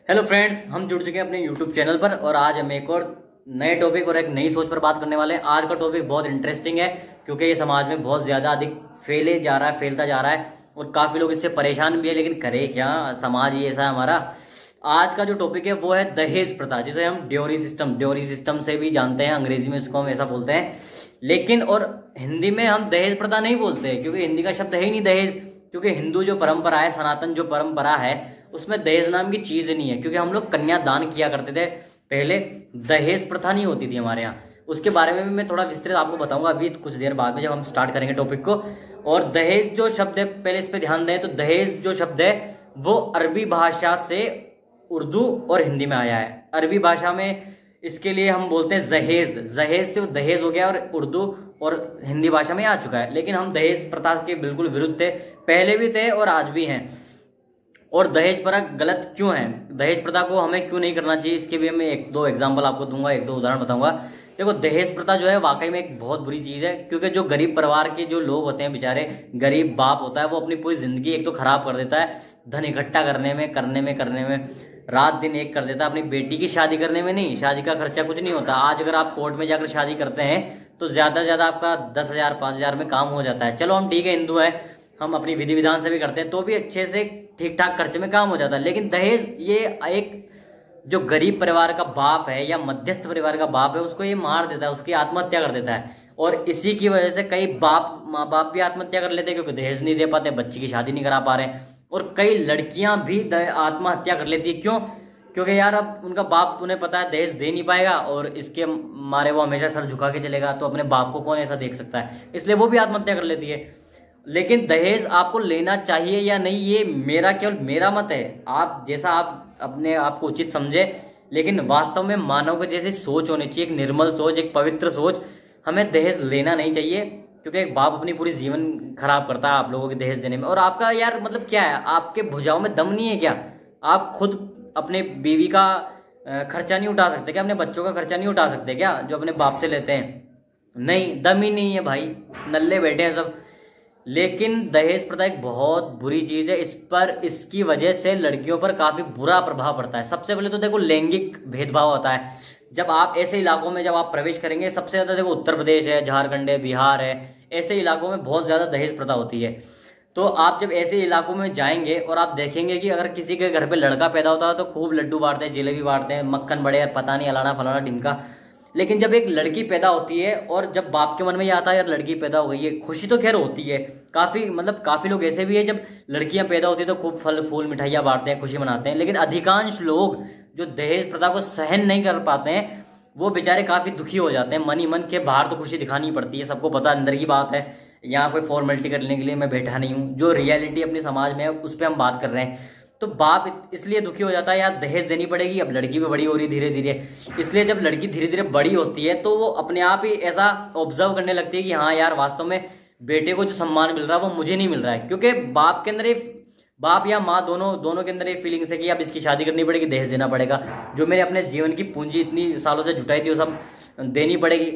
Hello friends, हम जुड़ चुके हैं अपने यूट्यूब चैनल पर और आज हम एक और नए टॉपिक और एक नई सोच पर बात करने वाले हैं। आज का टॉपिक बहुत इंटरेस्टिंग है क्योंकि ये समाज में बहुत ज्यादा अधिक फैलता जा रहा है और काफी लोग इससे परेशान भी है। लेकिन करे क्या, समाज ही ऐसा है हमारा। आज का जो टॉपिक है वो है दहेज प्रथा, जिसे हम ड्योरी सिस्टम से भी जानते हैं। अंग्रेजी में इसको हम ऐसा बोलते हैं, लेकिन और हिंदी में हम दहेज प्रथा नहीं बोलते क्योंकि हिंदी का शब्द है ही नहीं दहेज। क्योंकि हिंदू जो परंपरा है, सनातन जो परंपरा है, उसमें दहेज नाम की चीज नहीं है। क्योंकि हम लोग कन्यादान किया करते थे पहले, दहेज प्रथा नहीं होती थी हमारे यहाँ। उसके बारे में भी मैं थोड़ा विस्तृत आपको बताऊंगा अभी कुछ देर बाद में, जब हम स्टार्ट करेंगे टॉपिक को। और दहेज जो शब्द है, पहले इस पे ध्यान दें तो दहेज जो शब्द है वो अरबी भाषा से उर्दू और हिंदी में आया है। अरबी भाषा में इसके लिए हम बोलते हैं जहेज। जहेज से दहेज हो गया और उर्दू और हिंदी भाषा में आ चुका है। लेकिन हम दहेज प्रथा के बिल्कुल विरुद्ध थे, पहले भी थे और आज भी हैं। और दहेज प्रथा गलत क्यों है, दहेज प्रथा को हमें क्यों नहीं करना चाहिए, इसके भी मैं एक दो एग्जाम्पल आपको दूंगा, एक दो उदाहरण बताऊंगा। देखो, दहेज प्रथा जो है वाकई में एक बहुत बुरी चीज है। क्योंकि जो गरीब परिवार के जो लोग होते हैं, बेचारे गरीब बाप होता है, वो अपनी पूरी जिंदगी एक तो खराब कर देता है धन इकट्ठा करने में रात दिन एक कर देता है। अपनी बेटी की शादी करने में नहीं, शादी का खर्चा कुछ नहीं होता। आज अगर आप कोर्ट में जाकर शादी करते हैं तो ज्यादा से ज्यादा आपका 10,000 5,000 में काम हो जाता है। चलो हम ठीक है, हिंदू है, हम अपनी विधि विधान से भी करते हैं तो भी अच्छे से ठीक ठाक खर्चे में काम हो जाता है। लेकिन दहेज, ये एक जो गरीब परिवार का बाप है या मध्यस्थ परिवार का बाप है, उसको ये मार देता है, उसकी आत्महत्या कर देता है। और इसी की वजह से कई माँ बाप भी आत्महत्या कर लेते हैं क्योंकि दहेज नहीं दे पाते, बच्ची की शादी नहीं करा पा रहे हैं। और कई लड़कियां भी आत्महत्या कर लेती है। क्यों? क्योंकि यार अब उनका बाप, उन्हें पता है दहेज दे नहीं पाएगा और इसके मारे वो हमेशा सर झुका के चलेगा, तो अपने बाप को कौन ऐसा देख सकता है, इसलिए वो भी आत्महत्या कर लेती है। लेकिन दहेज आपको लेना चाहिए या नहीं, ये केवल मेरा मत है। आप जैसा आप अपने आप को उचित समझे, लेकिन वास्तव में मानव के जैसी सोच होनी चाहिए, एक निर्मल सोच, एक पवित्र सोच। हमें दहेज लेना नहीं चाहिए क्योंकि एक बाप अपनी पूरी जीवन खराब करता है आप लोगों के दहेज देने में। और आपका यार मतलब क्या है, आपके भुजाओं में दम नहीं है क्या? आप खुद अपने बीवी का खर्चा नहीं उठा सकते क्या? अपने बच्चों का खर्चा नहीं उठा सकते क्या, जो अपने बाप से लेते हैं? नहीं, दम ही नहीं है भाई, नल्ले बैठे हैं सब। लेकिन दहेज प्रथा एक बहुत बुरी चीज है। इस पर, इसकी वजह से लड़कियों पर काफी बुरा प्रभाव पड़ता है। सबसे पहले तो देखो, लैंगिक भेदभाव होता है। जब आप ऐसे इलाकों में जब आप प्रवेश करेंगे, सबसे ज्यादा देखो उत्तर प्रदेश है, झारखंड है, बिहार है, ऐसे इलाकों में बहुत ज्यादा दहेज प्रथा होती है। तो आप जब ऐसे इलाकों में जाएंगे और आप देखेंगे कि अगर किसी के घर पे लड़का पैदा होता है तो खूब लड्डू बांटते हैं, जलेबी बांटते हैं, मक्खन बड़े, पता नहीं अलाना फलाना ढिमका। लेकिन जब एक लड़की पैदा होती है और जब बाप के मन में ये आता है यार लड़की पैदा हो गई है, खुशी तो खैर होती है। काफी लोग ऐसे भी है, जब लड़कियां पैदा होती है तो खूब फल फूल मिठाइयां बांटते हैं, खुशी मनाते हैं। लेकिन अधिकांश लोग जो दहेज प्रथा को सहन नहीं कर पाते हैं, वो बेचारे काफी दुखी हो जाते हैं। मन ही मन के बाहर तो खुशी दिखानी पड़ती है, सबको पता अंदर की बात है। यहाँ कोई फॉर्मेलिटी करने के लिए मैं बैठा नहीं हूँ, जो रियलिटी अपने समाज में है उस पर हम बात कर रहे हैं। तो बाप इसलिए दुखी हो जाता है, यार दहेज देनी पड़ेगी। अब लड़की भी बड़ी हो रही धीरे धीरे, इसलिए जब लड़की धीरे धीरे बड़ी होती है तो वो अपने आप ही ऐसा ऑब्जर्व करने लगती है कि हाँ यार, वास्तव में बेटे को जो सम्मान मिल रहा है वो मुझे नहीं मिल रहा है। क्योंकि बाप के अंदर, बाप या माँ दोनों के अंदर ये फीलिंग्स है कि अब इसकी शादी करनी पड़ेगी, दहेज देना पड़ेगा। जो मैंने अपने जीवन की पूंजी इतनी सालों से जुटाई थी वो सब देनी पड़ेगी।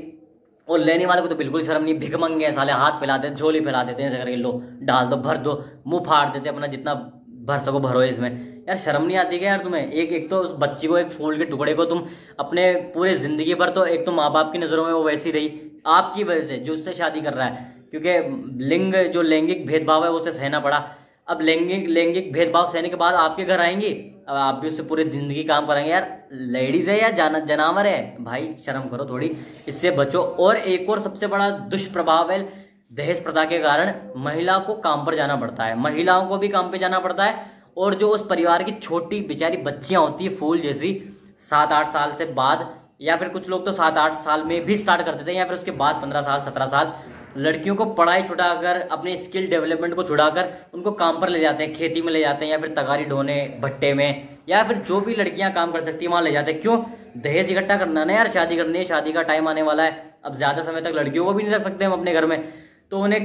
और लेने वाले को तो बिल्कुल शर्म नहीं, भिख मंगे साले, हाथ फैला देते, झोली फैला देते हैं, ऐसे करके लो डाल दो, भर दो, मुंह फाड़ देते, अपना जितना भर सको भरो इसमें। यार शर्म नहीं आती क्या यार तुम्हें? एक तो उस बच्ची को, एक फूल के टुकड़े को तुम अपने पूरे जिंदगी भर, तो एक तो माँ बाप की नजरों में वो वैसी रही आपकी वजह से जो उससे शादी कर रहा है, क्योंकि जो लैंगिक भेदभाव है उसे सहना पड़ा। अब लैंगिक भेदभाव सहने के बाद आपके घर आएंगी, अब आप भी उससे पूरी जिंदगी काम कराएंगे। यार लेडीज है या जनावर है भाई, शर्म करो थोड़ी, इससे बचो। और एक और सबसे बड़ा दुष्प्रभाव है दहेज प्रथा के कारण, महिला को काम पर जाना पड़ता है, महिलाओं को भी काम पे जाना पड़ता है। और जो उस परिवार की छोटी बेचारी बच्चियां होती है फूल जैसी, 7-8 साल से बाद, या फिर कुछ लोग तो 7-8 साल में भी स्टार्ट कर देते हैं, या फिर उसके बाद 15 साल 17 साल, लड़कियों को पढ़ाई छुड़ाकर, अपने स्किल डेवलपमेंट को छुड़ाकर उनको काम पर ले जाते हैं, खेती में ले जाते हैं, या फिर तगारी ढोने भट्टे में, या फिर जो भी लड़कियां काम कर सकती है वहां ले जाते हैं। क्यों? दहेज इकट्ठा करना ना यार, शादी करनी है, शादी का टाइम आने वाला है, अब ज्यादा समय तक लड़कियों को भी नहीं रख सकते हम अपने घर में, तो उन्हें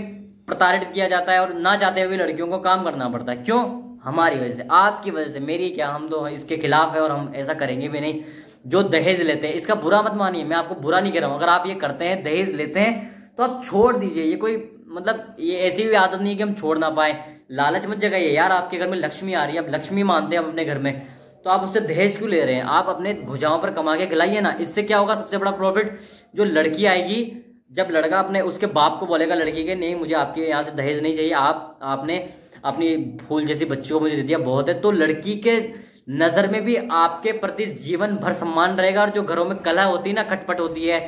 प्रताड़ित किया जाता है और ना चाहते हुए लड़कियों को काम करना पड़ता है। क्यों? हमारी वजह से, आपकी वजह से, मेरी क्या, हम तो इसके खिलाफ है और हम ऐसा करेंगे भी नहीं। जो दहेज लेते हैं, इसका बुरा मत मानिए, मैं आपको बुरा नहीं कह रहा हूं। अगर आप ये करते हैं, दहेज लेते हैं, तो आप छोड़ दीजिए। ये कोई मतलब ये ऐसी भी आदत नहीं कि हम छोड़ ना पाए। लालच मत जगाइए यार, आपके घर में लक्ष्मी आ रही है, अब लक्ष्मी मानते हैं हम अपने घर में, तो आप उससे दहेज क्यों ले रहे हैं? आप अपने भुजाओं पर कमा के खिलाइए ना। इससे क्या होगा? सबसे बड़ा प्रॉफिट, जो लड़की आएगी, जब लड़का अपने उसके बाप को बोलेगा लड़की के, नहीं मुझे आपके यहाँ से दहेज नहीं चाहिए, आपने अपनी फूल जैसी बच्ची को मुझे दे दिया, बहुत है, तो लड़की के नजर में भी आपके प्रति जीवन भर सम्मान रहेगा। और जो घरों में कलह होती है ना, खटपट होती है,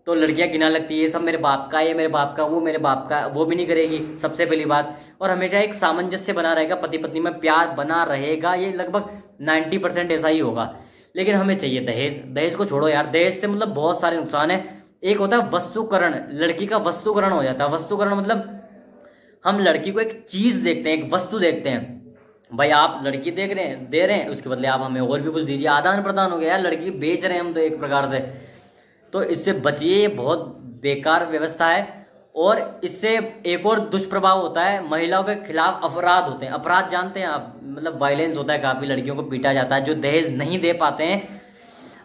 तो लड़कियां गिना लगती है, ये सब मेरे बाप का, ये मेरे बाप का, वो मेरे बाप का, वो भी नहीं करेगी, सबसे पहली बात। और हमेशा एक सामंजस्य बना रहेगा, पति पत्नी में प्यार बना रहेगा, ये लगभग 90% ऐसा ही होगा। लेकिन हमें चाहिए दहेज। दहेज को छोड़ो यार, दहेज से मतलब बहुत सारे नुकसान है। एक होता है वस्तुकरण, लड़की का वस्तुकरण हो जाता है। वस्तुकरण मतलब हम लड़की को एक चीज देखते हैं, एक वस्तु देखते हैं। भाई आप लड़की देख रहे हैं, दे रहे हैं, उसके बदले आप हमें और भी कुछ दीजिए, आदान प्रदान हो गया यार, लड़की बेच रहे हैं हम तो एक प्रकार से। तो इससे बचिए, ये बहुत बेकार व्यवस्था है। और इससे एक और दुष्प्रभाव होता है, महिलाओं के खिलाफ अपराध होते हैं। अपराध जानते हैं आप, मतलब वायलेंस होता है, काफी लड़कियों को पीटा जाता है जो दहेज नहीं दे पाते हैं।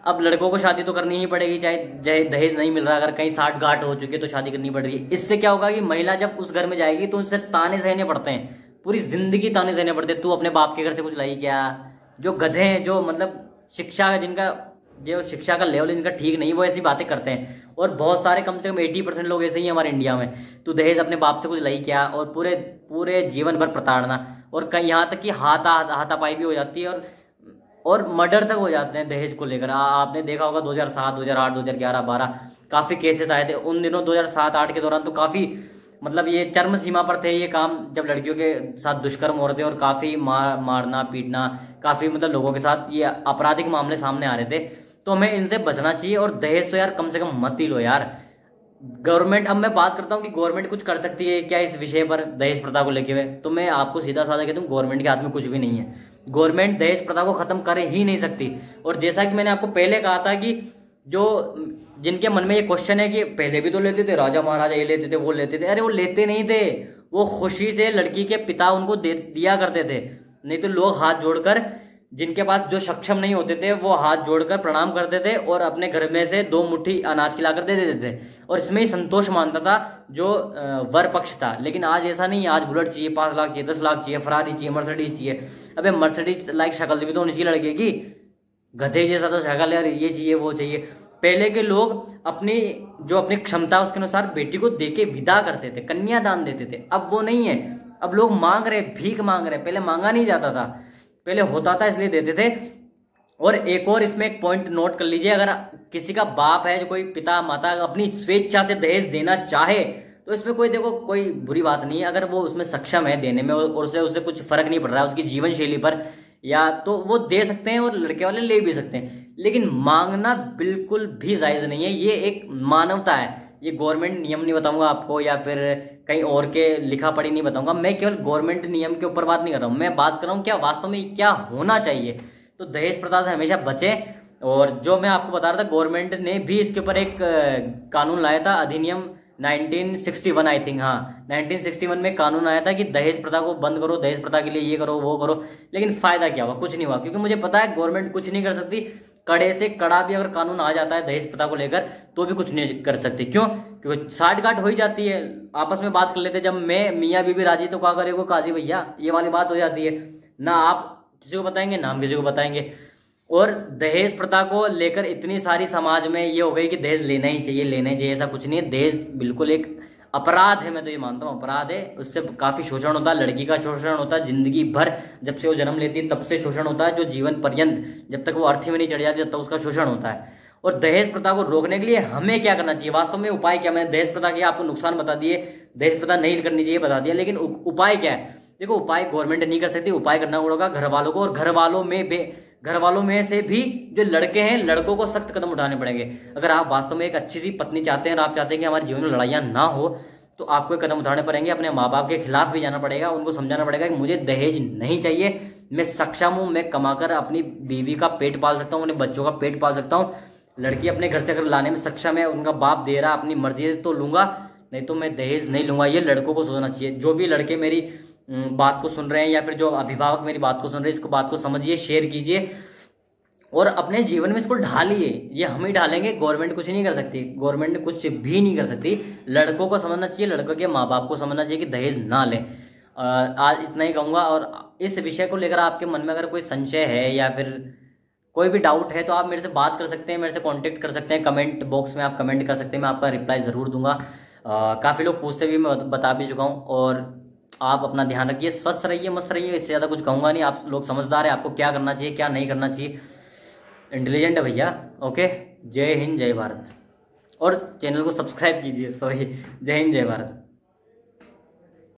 अब लड़कों को शादी तो करनी ही पड़ेगी, चाहे दहेज नहीं मिल रहा, अगर कहीं साठ गांठ हो चुकी है तो शादी करनी पड़ेगी। इससे क्या होगा कि महिला जब उस घर में जाएगी तो उनसे ताने सहने पड़ते हैं, पूरी जिंदगी ताने सहने पड़ते हैं। तू अपने बाप के घर से कुछ लाई क्या? जो गधे हैं, जो मतलब शिक्षा का लेवल इनका ठीक नहीं, वो ऐसी बातें करते हैं। और बहुत सारे, कम से कम 80% लोग ऐसे ही हमारे इंडिया में। तू दहेज अपने बाप से कुछ लाई क्या? और पूरे जीवन भर प्रताड़ना, और कहीं यहाँ तक कि हाथापाई भी हो जाती है, और मर्डर तक हो जाते हैं दहेज को लेकर। आपने देखा होगा 2007, 2008, 2011, 12 काफी केसेस आए थे उन दिनों। 2007-8 के दौरान तो काफी, मतलब ये चरम सीमा पर थे ये काम, जब लड़कियों के साथ दुष्कर्म हो रहे थे, और काफी मारना पीटना, काफी मतलब लोगों के साथ ये आपराधिक मामले सामने आ रहे थे। तो हमें इनसे बचना चाहिए। और दहेज तो यार कम से कम मत ही लो यार। गवर्नमेंट, अब मैं बात करता हूँ कि गवर्नमेंट कुछ कर सकती है क्या इस विषय पर, दहेज प्रथा को लेके हुए? तो मैं आपको सीधा साधा कहता हूँ, गवर्नमेंट के हाथ में कुछ भी नहीं है। गवर्नमेंट दहेज प्रथा को खत्म कर ही नहीं सकती। और जैसा कि मैंने आपको पहले कहा था कि जिनके मन में ये क्वेश्चन है कि पहले भी तो लेते थे, राजा महाराजा ये लेते थे, वो लेते थे, अरे वो लेते नहीं थे, वो खुशी से लड़की के पिता उनको दिया करते थे। नहीं तो लोग हाथ जोड़कर, जिनके पास जो सक्षम नहीं होते थे, वो हाथ जोड़कर प्रणाम करते थे और अपने घर में से 2 मुट्ठी अनाज खिलाकर दे देते थे, और इसमें ही संतोष मानता था जो वर पक्ष था। लेकिन आज ऐसा नहीं, आज बुलेट चाहिए, 5 लाख चाहिए, 10 लाख चाहिए, फरारी चाहिए, मर्सिडीज चाहिए। अबे मर्सिडीज लाइक शक्ल भी तो होनी चाहिए लड़के की, गधे जैसा तो शक्ल है, और ये चाहिए वो चाहिए। पहले के लोग अपनी क्षमता उसके अनुसार बेटी को देके विदा करते थे, कन्यादान देते थे। अब वो नहीं है, अब लोग मांग रहे, भीख मांग रहे। पहले मांगा नहीं जाता था, पहले होता था इसलिए देते थे। और एक और इसमें एक पॉइंट नोट कर लीजिए, अगर किसी का बाप है, जो कोई पिता माता अपनी स्वेच्छा से दहेज देना चाहे, तो इसमें कोई बुरी बात नहीं है। अगर वो उसमें सक्षम है देने में, और उससे कुछ फर्क नहीं पड़ रहा है उसकी जीवन शैली पर, या तो वो दे सकते हैं, और लड़के वाले ले भी सकते हैं। लेकिन मांगना बिल्कुल भी जायज नहीं है, ये एक मानवता है। ये गवर्नमेंट नियम नहीं बताऊंगा आपको, या फिर कहीं और के लिखा पढ़ी नहीं बताऊंगा। मैं केवल गवर्नमेंट नियम के ऊपर बात नहीं कर रहा हूं, मैं बात कर रहा हूं क्या वास्तव में क्या होना चाहिए। तो दहेज प्रथा से हमेशा बचें। और जो मैं आपको बता रहा था, गवर्नमेंट ने भी इसके ऊपर एक कानून लाया था, अधिनियम 1961 आई थिंक, हाँ 1961 में कानून आया था कि दहेज प्रथा को बंद करो, दहेज प्रथा के लिए ये करो वो करो। लेकिन फायदा क्या हुआ? कुछ नहीं हुआ, क्योंकि मुझे पता है गवर्नमेंट कुछ नहीं कर सकती। कड़े से कड़ा भी अगर कानून आ जाता है दहेज प्रथा को लेकर, तो भी कुछ नहीं कर सकती। क्यों? क्योंकि साठ गांठ हो ही जाती है, आपस में बात कर लेते। जब मैं मियाँ बीबी राजी तो क्या करेगा काजी भैया, ये वाली बात हो जाती है ना। आप किसी को बताएंगे ना हम किसी को बताएंगे। और दहेज प्रथा को लेकर इतनी सारी समाज में ये हो गई कि दहेज लेना ही चाहिए, लेना ही चाहिए। ऐसा कुछ नहीं है, दहेज बिल्कुल एक अपराध है, मैं तो ये मानता हूँ अपराध है। उससे काफी शोषण होता है, लड़की का शोषण होता है जिंदगी भर, जब से वो जन्म लेती है तब से शोषण होता है, जो जीवन पर्यंत जब तक वो अर्थी में नहीं चढ़ जाती तब तक उसका शोषण होता है। और दहेज प्रथा को रोकने के लिए हमें क्या करना चाहिए? वास्तव में उपाय क्या? मैंने दहेज प्रथा के आपको नुकसान बता दिए, दहेज प्रथा नहीं करनी चाहिए बता दिया, लेकिन उपाय क्या है? देखो, उपाय गवर्नमेंट नहीं कर सकती, उपाय करना होगा घर वालों को। और घर वालों में से भी जो लड़के हैं, लड़कों को सख्त कदम उठाने पड़ेंगे। अगर आप वास्तव में एक अच्छी सी पत्नी चाहते हैं और आप चाहते हैं कि हमारे जीवन में लड़ाइयाँ ना हो, तो आपको कदम उठाने पड़ेंगे। अपने माँ बाप के खिलाफ भी जाना पड़ेगा, उनको समझाना पड़ेगा कि मुझे दहेज नहीं चाहिए, मैं सक्षम हूँ, मैं कमाकर अपनी बीवी का पेट पाल सकता हूँ, अपने बच्चों का पेट पाल सकता हूँ। लड़की अपने घर से अगर लाने में सक्षम है, उनका बाप दे रहा अपनी मर्जी से, तो लूंगा, नहीं तो मैं दहेज नहीं लूंगा। ये लड़कों को सोचना चाहिए। जो भी लड़के मेरी बात को सुन रहे हैं, या फिर जो अभिभावक मेरी बात को सुन रहे हैं, इसको बात को समझिए, शेयर कीजिए और अपने जीवन में इसको ढालिए। ये हम ही ढालेंगे, गवर्नमेंट कुछ नहीं कर सकती, गवर्नमेंट कुछ भी नहीं कर सकती। लड़कों को समझना चाहिए, लड़कों के माँ बाप को समझना चाहिए कि दहेज ना लें। आज इतना ही कहूंगा और इस विषय को लेकर आपके मन में अगर कोई संशय है या फिर कोई भी डाउट है तो आप मेरे से बात कर सकते हैं, मेरे से कांटेक्ट कर सकते हैं। कमेंट बॉक्स में आप कमेंट कर सकते हैं, मैं आपका रिप्लाई ज़रूर दूंगा। काफ़ी लोग पूछते भी, मैं बता भी चुका हूँ। और आप अपना ध्यान रखिए, स्वस्थ रहिए, मस्त रहिए, इससे ज़्यादा कुछ कहूँगा नहीं। आप लोग समझदार हैं, आपको क्या करना चाहिए क्या नहीं करना चाहिए, इंटेलिजेंट है भैया। ओके, जय हिंद जय भारत। और चैनल को सब्सक्राइब कीजिए, सॉरी, जय हिंद जय भारत।